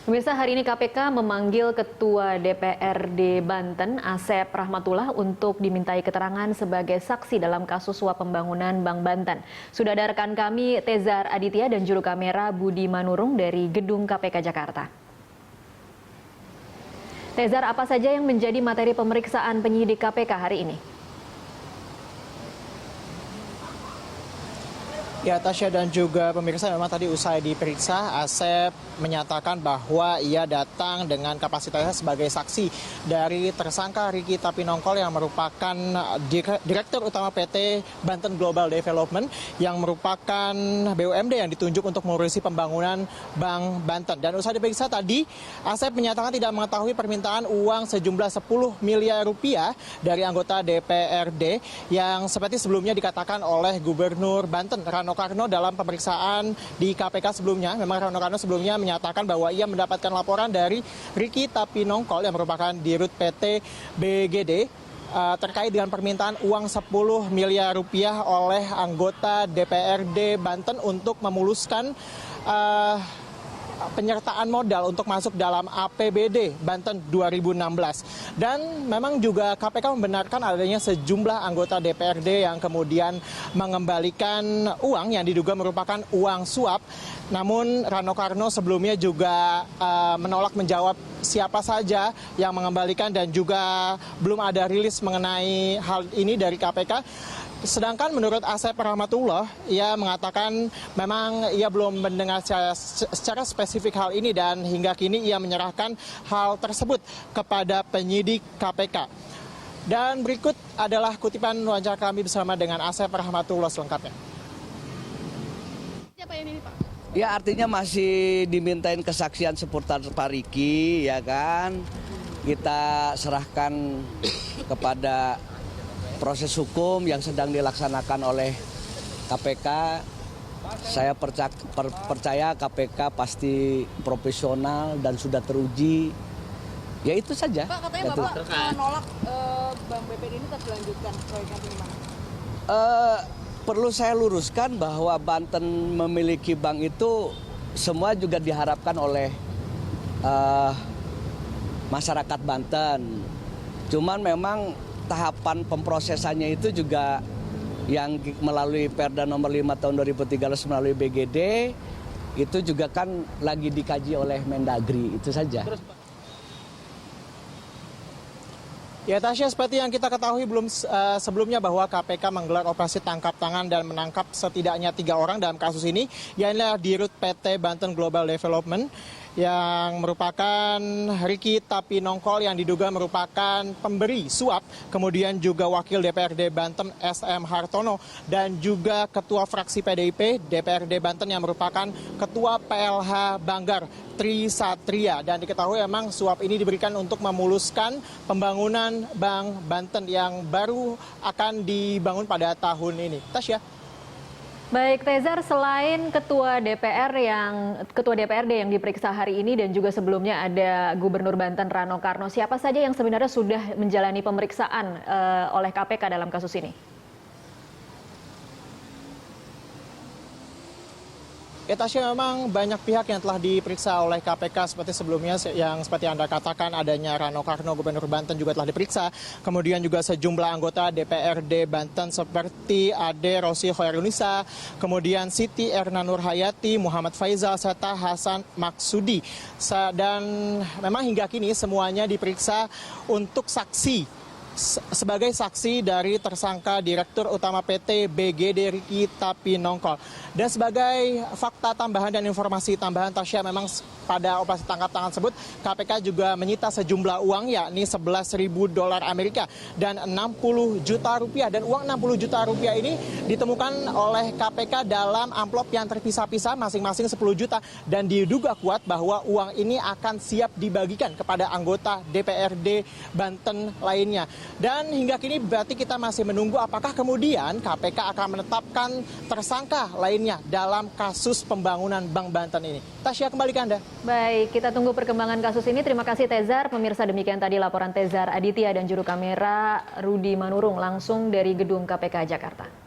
Pemirsa, hari ini KPK memanggil Ketua DPRD Banten, Asep Rahmatullah, untuk dimintai keterangan sebagai saksi dalam kasus suap pembangunan Bank Banten. Sudah ada rekan kami, Tezar Aditya, dan juru kamera Budi Manurung dari Gedung KPK Jakarta. Tezar, apa saja yang menjadi materi pemeriksaan penyidik KPK hari ini? Ya, Tasya dan juga pemirsa, memang tadi usai diperiksa, Asep menyatakan bahwa ia datang dengan kapasitasnya sebagai saksi dari tersangka Ricky Tapinongkol yang merupakan Direktur Utama PT Banten Global Development yang merupakan BUMD yang ditunjuk untuk mengurusi pembangunan Bank Banten. Dan usai diperiksa tadi, Asep menyatakan tidak mengetahui permintaan uang sejumlah 10 miliar rupiah dari anggota DPRD yang seperti sebelumnya dikatakan oleh Gubernur Banten, Rano Karno, dalam pemeriksaan di KPK sebelumnya. Memang Rano Karno sebelumnya menyatakan bahwa ia mendapatkan laporan dari Ricky Tapinongkol yang merupakan Dirut PT BGD terkait dengan permintaan uang 10 miliar rupiah oleh anggota DPRD Banten untuk memuluskan penyertaan modal untuk masuk dalam APBD Banten 2016. Dan memang juga KPK membenarkan adanya sejumlah anggota DPRD yang kemudian mengembalikan uang yang diduga merupakan uang suap. Namun Rano Karno sebelumnya juga menolak menjawab siapa saja yang mengembalikan dan juga belum ada rilis mengenai hal ini dari KPK. Sedangkan menurut Asep Rahmatullah, ia mengatakan memang ia belum mendengar secara spesifik hal ini dan hingga kini ia menyerahkan hal tersebut kepada penyidik KPK. Dan berikut adalah kutipan wawancara kami bersama dengan Asep Rahmatullah selengkapnya. Siapa ini, Pak? Ya, artinya masih dimintain kesaksian seputar Pak Ricky, ya kan? Kita serahkan kepada proses hukum yang sedang dilaksanakan oleh KPK. Saya percaya KPK pasti profesional dan sudah teruji. Ya itu saja. Pak, katanya Bapak menolak Bank BPD ini tetap dilanjutkan proyeknya di mana? Perlu saya luruskan bahwa Banten memiliki bank itu semua juga diharapkan oleh masyarakat Banten. Cuman memang tahapan pemprosesannya itu juga yang melalui Perda nomor 5 tahun 2013 melalui BGD itu juga kan lagi dikaji oleh Mendagri, itu saja. Ya, Tasya, seperti yang kita ketahui sebelumnya bahwa KPK menggelar operasi tangkap tangan dan menangkap setidaknya 3 orang dalam kasus ini, yaitu Dirut PT Banten Global Development yang merupakan Ricky Tapinongkol yang diduga merupakan pemberi suap, kemudian juga Wakil DPRD Banten SM Hartono dan juga Ketua Fraksi PDIP DPRD Banten yang merupakan Ketua PLH Banggar Tri Satria. Dan diketahui memang suap ini diberikan untuk memuluskan pembangunan Bank Banten yang baru akan dibangun pada tahun ini. Tasya. Baik, Tezar, selain Ketua DPRD yang diperiksa hari ini dan juga sebelumnya ada Gubernur Banten Rano Karno, siapa saja yang sebenarnya sudah menjalani pemeriksaan oleh KPK dalam kasus ini? Ya, Tasya, memang banyak pihak yang telah diperiksa oleh KPK seperti sebelumnya yang seperti Anda katakan adanya Rano Karno, Gubernur Banten juga telah diperiksa. Kemudian juga sejumlah anggota DPRD Banten seperti Ade Rosi Khairunisa, kemudian Siti Erna Nurhayati, Muhammad Faizal, serta Hasan Maksudi. Dan memang hingga kini semuanya diperiksa untuk sebagai saksi dari tersangka Direktur Utama PT BGD Ricky Tapinongkol. Dan sebagai fakta tambahan dan informasi tambahan, Tasya, memang pada operasi tangkap tangan tersebut KPK juga menyita sejumlah uang yakni $11.000 Amerika dan 60 juta rupiah. Dan uang 60 juta rupiah ini ditemukan oleh KPK dalam amplop yang terpisah-pisah masing-masing 10 juta dan diduga kuat bahwa uang ini akan siap dibagikan kepada anggota DPRD Banten lainnya. Dan hingga kini berarti kita masih menunggu apakah kemudian KPK akan menetapkan tersangka lainnya dalam kasus pembangunan Bank Banten ini. Tasya, kembali ke Anda. Baik, kita tunggu perkembangan kasus ini. Terima kasih, Tezar. Pemirsa, demikian tadi laporan Tezar Aditya dan juru kamera Budi Manurung langsung dari Gedung KPK Jakarta.